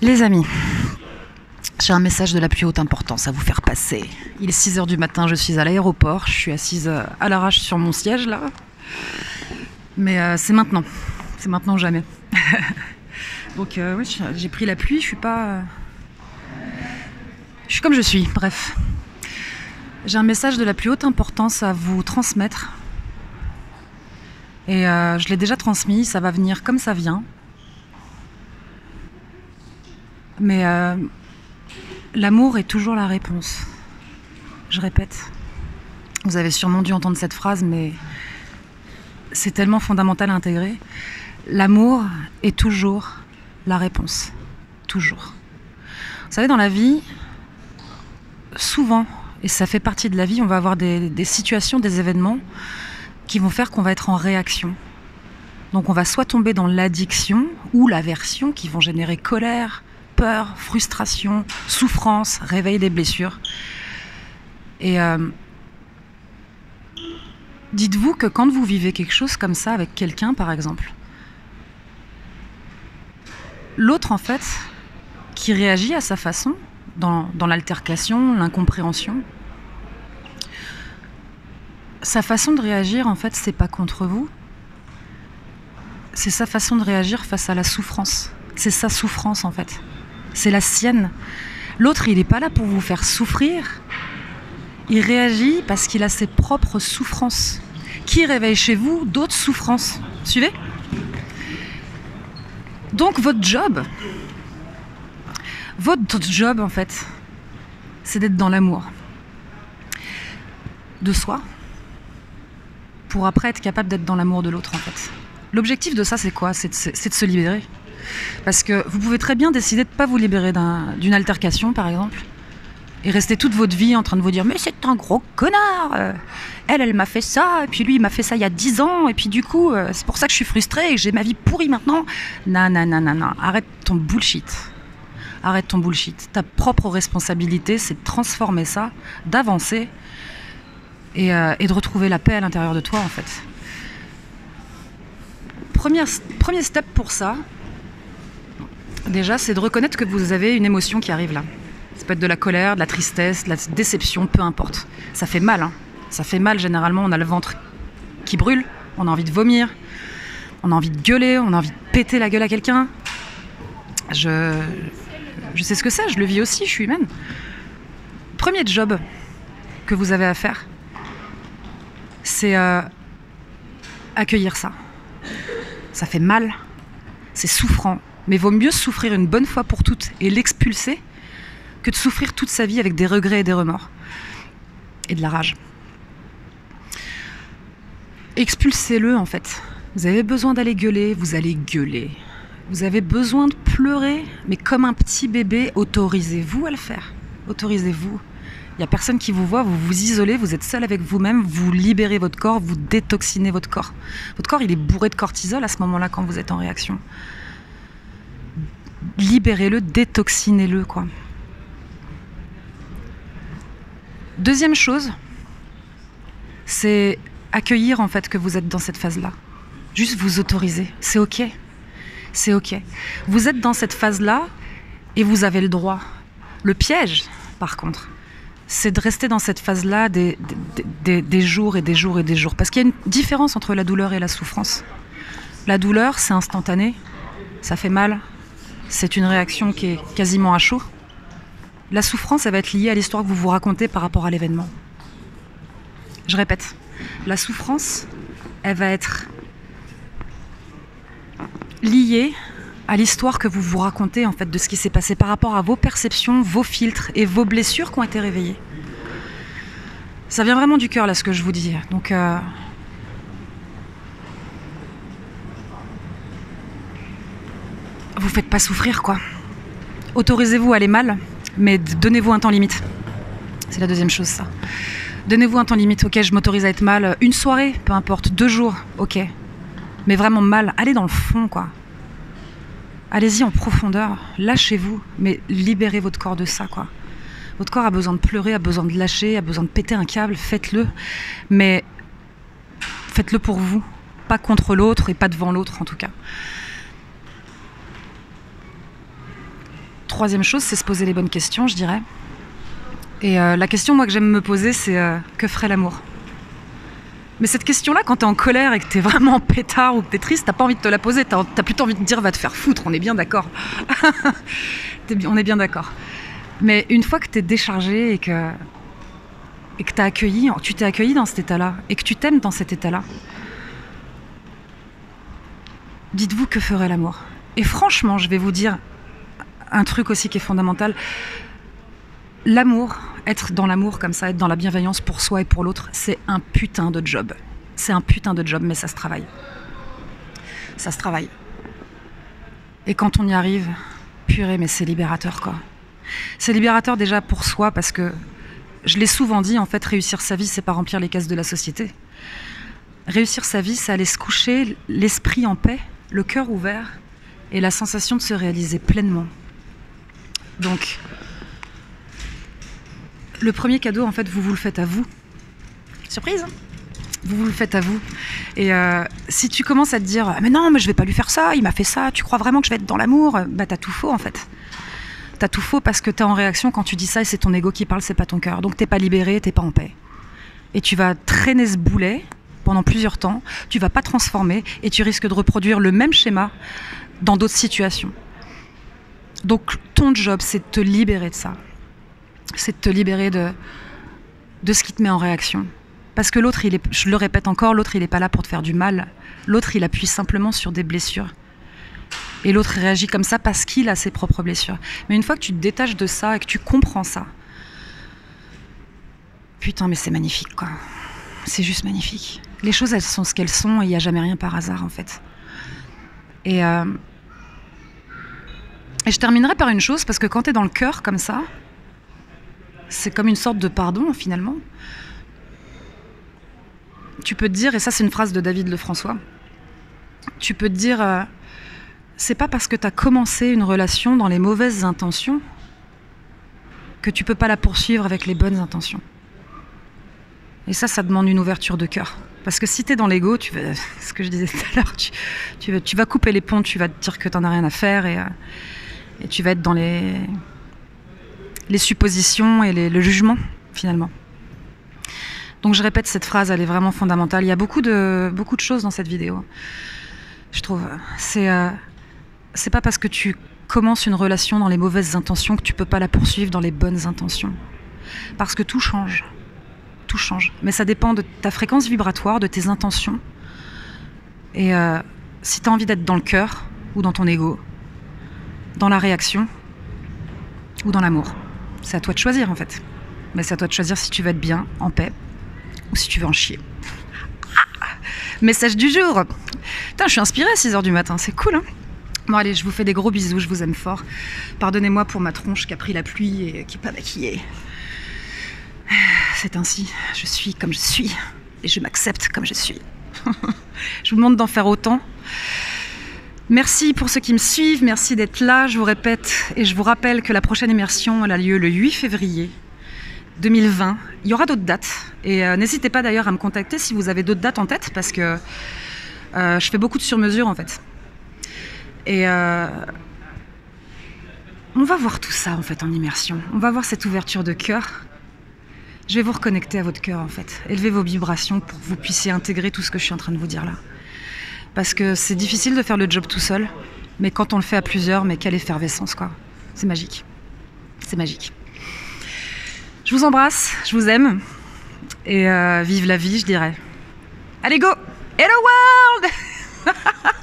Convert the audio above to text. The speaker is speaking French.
Les amis, j'ai un message de la plus haute importance à vous faire passer. Il est 6h du matin, je suis à l'aéroport, je suis assise à l'arrache sur mon siège là. Mais c'est maintenant ou jamais. Donc oui, j'ai pris la pluie, je suis comme je suis, bref. J'ai un message de la plus haute importance à vous transmettre. Et je l'ai déjà transmis, ça va venir comme ça vient. Mais l'amour est toujours la réponse. Je répète. Vous avez sûrement dû entendre cette phrase, mais c'est tellement fondamental à intégrer. L'amour est toujours la réponse. Toujours. Vous savez, dans la vie, souvent, et ça fait partie de la vie, on va avoir des situations, des événements qui vont faire qu'on va être en réaction. Donc on va soit tomber dans l'addiction ou l'aversion qui vont générer colère, peur, frustration, souffrance, réveil des blessures. Et dites-vous que quand vous vivez quelque chose comme ça avec quelqu'un, par exemple, l'autre, en fait, qui réagit à sa façon, dans l'altercation, l'incompréhension, sa façon de réagir, en fait, c'est pas contre vous. C'est sa façon de réagir face à la souffrance. C'est sa souffrance, en fait. C'est la sienne. L'autre, il n'est pas là pour vous faire souffrir. Il réagit parce qu'il a ses propres souffrances, qui réveillent chez vous d'autres souffrances. Suivez ? Donc, votre job, en fait, c'est d'être dans l'amour de soi, pour après être capable d'être dans l'amour de l'autre, en fait. L'objectif de ça, c'est quoi ? C'est de se libérer. Parce que vous pouvez très bien décider de ne pas vous libérer d'une altercation, par exemple, et rester toute votre vie en train de vous dire « Mais c'est un gros connard Elle m'a fait ça, et puis lui, il m'a fait ça il y a 10 ans, et puis du coup, c'est pour ça que je suis frustrée et que j'ai ma vie pourrie maintenant. » Non. Arrête ton bullshit. Arrête ton bullshit. Ta propre responsabilité, c'est de transformer ça, d'avancer et de retrouver la paix à l'intérieur de toi, en fait. Premier step pour ça, déjà, c'est de reconnaître que vous avez une émotion qui arrive là. Ça peut être de la colère, de la tristesse, de la déception, peu importe. Ça fait mal, hein. Ça fait mal, généralement, on a le ventre qui brûle, on a envie de vomir, on a envie de gueuler, on a envie de péter la gueule à quelqu'un. Je sais ce que c'est, je le vis aussi, je suis humaine. Premier job que vous avez à faire, c'est accueillir ça. Ça fait mal, c'est souffrant, mais vaut mieux souffrir une bonne fois pour toutes et l'expulser que de souffrir toute sa vie avec des regrets et des remords et de la rage. Expulsez-le, en fait. Vous avez besoin d'aller gueuler, vous allez gueuler. Vous avez besoin de pleurer, mais comme un petit bébé, autorisez-vous à le faire. Autorisez-vous. Il n'y a personne qui vous voit, vous vous isolez, vous êtes seul avec vous-même, vous libérez votre corps, vous détoxinez votre corps. Votre corps, il est bourré de cortisol à ce moment-là quand vous êtes en réaction. Libérez-le, détoxinez-le, quoi. Deuxième chose, c'est accueillir, en fait, que vous êtes dans cette phase-là. Juste vous autoriser. C'est OK. C'est OK. Vous êtes dans cette phase-là et vous avez le droit. Le piège, par contre, c'est de rester dans cette phase-là des jours et des jours et des jours. Parce qu'il y a une différence entre la douleur et la souffrance. La douleur, c'est instantané, ça fait mal, c'est une réaction qui est quasiment à chaud. La souffrance, elle va être liée à l'histoire que vous vous racontez par rapport à l'événement. Je répète, la souffrance, elle va être liée à l'histoire que vous vous racontez, en fait, de ce qui s'est passé par rapport à vos perceptions, vos filtres et vos blessures qui ont été réveillées. Ça vient vraiment du cœur, là, ce que je vous dis. Donc, vous faites pas souffrir, quoi. Autorisez-vous à aller mal, mais donnez-vous un temps limite. C'est la deuxième chose, ça. Donnez-vous un temps limite. Ok, je m'autorise à être mal une soirée, peu importe, 2 jours, ok. Mais vraiment mal, allez dans le fond, quoi. Allez-y en profondeur, lâchez-vous, mais libérez votre corps de ça, quoi. Votre corps a besoin de pleurer, a besoin de lâcher, a besoin de péter un câble, faites-le. Mais faites-le pour vous, pas contre l'autre et pas devant l'autre, en tout cas. troisième chose, c'est se poser les bonnes questions, je dirais. Et la question, moi, que j'aime me poser, c'est que ferait l'amour ? Mais cette question-là, quand t'es en colère et que t'es vraiment en pétard ou que t'es triste, t'as pas envie de te la poser, t'as plutôt envie de dire va te faire foutre, on est bien d'accord. On est bien d'accord. Mais une fois que t'es déchargé et que tu t'es accueilli dans cet état-là et que tu t'aimes dans cet état-là, dites-vous que ferait l'amour. Et franchement, je vais vous dire un truc aussi qui est fondamental. L'amour, être dans l'amour comme ça, être dans la bienveillance pour soi et pour l'autre, c'est un putain de job. C'est un putain de job, mais ça se travaille. Ça se travaille. Et quand on y arrive, purée, mais c'est libérateur, quoi. C'est libérateur déjà pour soi, parce que, je l'ai souvent dit, en fait, réussir sa vie, c'est pas remplir les cases de la société. Réussir sa vie, c'est aller se coucher, l'esprit en paix, le cœur ouvert, et la sensation de se réaliser pleinement. Donc, le premier cadeau, en fait, vous le faites à vous. Surprise, hein ? Vous le faites à vous. Et si tu commences à te dire « Mais non, mais je vais pas lui faire ça, il m'a fait ça, tu crois vraiment que je vais être dans l'amour ?» Bah t'as tout faux, en fait. T'as tout faux parce que t'es en réaction quand tu dis ça et c'est ton ego qui parle, c'est pas ton cœur. Donc t'es pas libéré, t'es pas en paix. Et tu vas traîner ce boulet pendant plusieurs temps, tu vas pas transformer et tu risques de reproduire le même schéma dans d'autres situations. Donc ton job, c'est de te libérer de ça. C'est de te libérer de ce qui te met en réaction. Parce que l'autre, je le répète encore, l'autre, il n'est pas là pour te faire du mal. L'autre, il appuie simplement sur des blessures. Et l'autre réagit comme ça parce qu'il a ses propres blessures. Mais une fois que tu te détaches de ça et que tu comprends ça, putain, mais c'est magnifique, quoi. C'est juste magnifique. Les choses, elles sont ce qu'elles sont et il n'y a jamais rien par hasard, en fait. Et je terminerai par une chose, parce que quand tu es dans le cœur comme ça, c'est comme une sorte de pardon, finalement. Tu peux te dire, et ça c'est une phrase de David Lefrançois, tu peux te dire, c'est pas parce que tu as commencé une relation dans les mauvaises intentions que tu peux pas la poursuivre avec les bonnes intentions. Et ça demande une ouverture de cœur. Parce que si tu es dans l'ego, ce que je disais tout à l'heure, tu vas couper les ponts, tu vas te dire que t'en as rien à faire et tu vas être dans les suppositions et le jugement, finalement. Donc je répète cette phrase, elle est vraiment fondamentale. Il y a beaucoup de choses dans cette vidéo, je trouve. C'est pas parce que tu commences une relation dans les mauvaises intentions que tu peux pas la poursuivre dans les bonnes intentions. Parce que tout change. Tout change. Mais ça dépend de ta fréquence vibratoire, de tes intentions. Et si tu as envie d'être dans le cœur, ou dans ton ego, dans la réaction, ou dans l'amour, c'est à toi de choisir en fait. Mais c'est à toi de choisir si tu veux être bien, en paix, ou si tu veux en chier. Message du jour. Putain, je suis inspirée à 6h du matin, c'est cool, hein. Bon allez, je vous fais des gros bisous, je vous aime fort. Pardonnez-moi pour ma tronche qui a pris la pluie et qui n'est pas maquillée. C'est ainsi, je suis comme je suis. Et je m'accepte comme je suis. Je vous demande d'en faire autant. Merci pour ceux qui me suivent, merci d'être là. Je vous répète et je vous rappelle que la prochaine immersion elle a lieu le 8 février 2020. Il y aura d'autres dates. Et n'hésitez pas d'ailleurs à me contacter si vous avez d'autres dates en tête, parce que je fais beaucoup de sur-mesure en fait. Et on va voir tout ça en fait en immersion. On va voir cette ouverture de cœur. Je vais vous reconnecter à votre cœur en fait. Élever vos vibrations pour que vous puissiez intégrer tout ce que je suis en train de vous dire là. Parce que c'est difficile de faire le job tout seul, mais quand on le fait à plusieurs, mais quelle effervescence quoi. C'est magique. C'est magique. Je vous embrasse, je vous aime. Et vive la vie, je dirais. Allez go! Hello world!